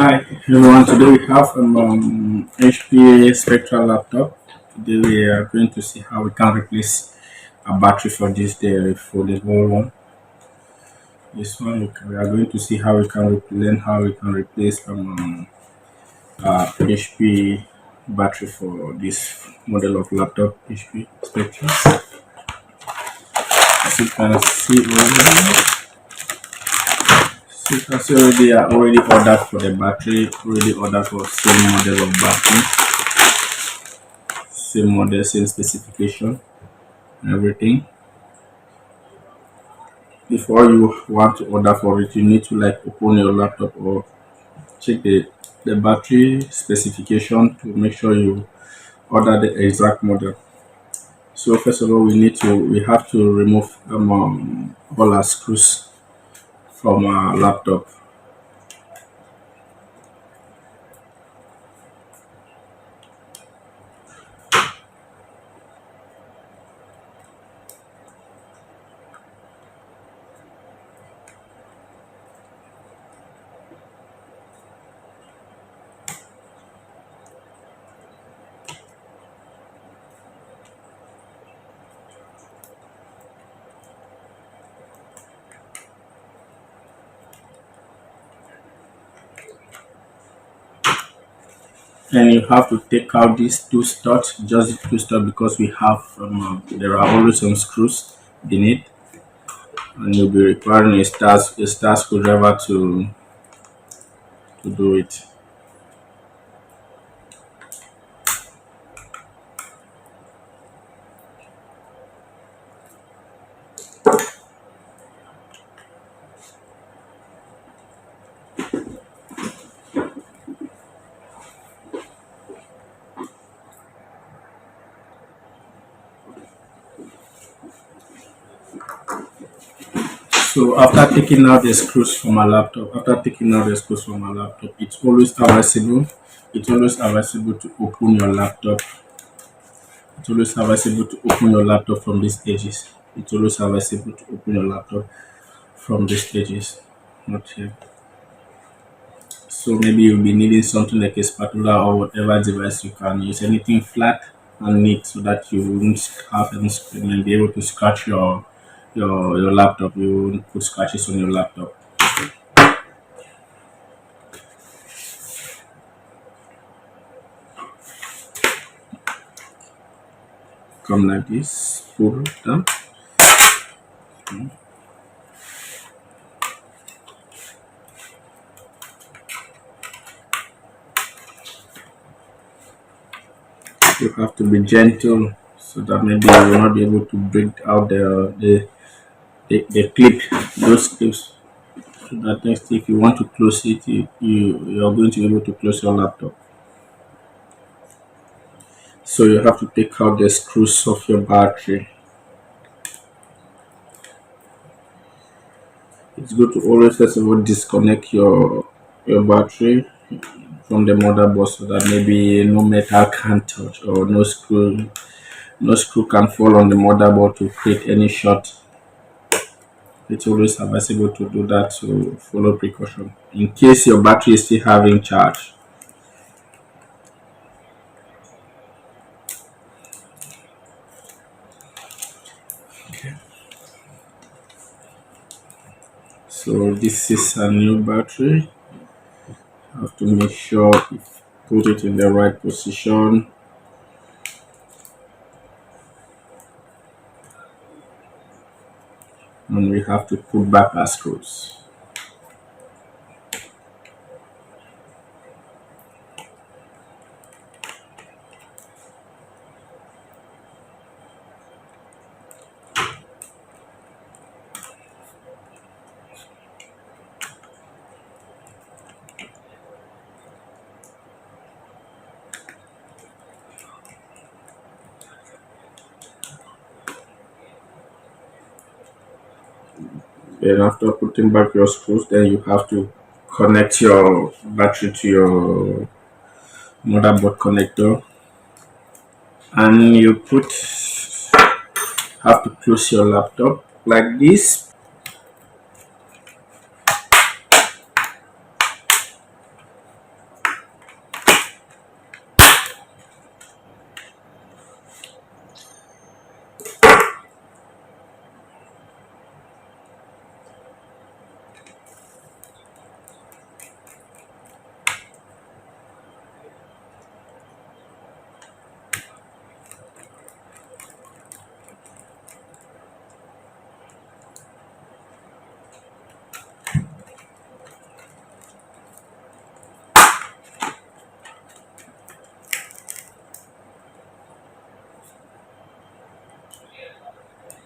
Hi everyone, today we have HP Spectral laptop. Today we are going to see how we can replace a battery for this foldable one. This one we are going to see how we can learn how we can replace HP battery for this model of laptop HP Spectral. As you can see already are already ordered for the battery, already ordered for same model of battery, same model, same specification, and everything. Before you want to order for it, you need to like open your laptop or check the battery specification to make sure you order the exact model. So first of all, we have to remove all our screws from our laptop. And you have to take out these two studs, just two studs, because we have there are always some screws beneath, and you'll be requiring a star screwdriver to do it. So after taking out the screws from my laptop, it's always advisable. It's always advisable to open your laptop. It's always advisable to open your laptop from these edges. It's always advisable to open your laptop from these edges, not here. So maybe you'll be needing something like a spatula or whatever device you can use. Anything flat and neat so that you won't have any screen and be able to scratch your laptop. You won't put scratches on your laptop. Come like this, pull it down. You have to be gentle so that maybe you will not be able to break out the clip, those clips. So that next, if you want to close it, you are going to be able to close your laptop. So you have to take out the screws of your battery. It's good to always first of all disconnect your battery from the motherboard so that maybe no metal can touch or no screw can fall on the motherboard to create any short. It's always advisable to do that to follow precaution in case your battery is still having charge. So this is a new battery. You have to make sure you put it in the right position. And we have to put back our screws. Then after putting back your screws, then you have to connect your battery to your motherboard connector, and you have to close your laptop like this.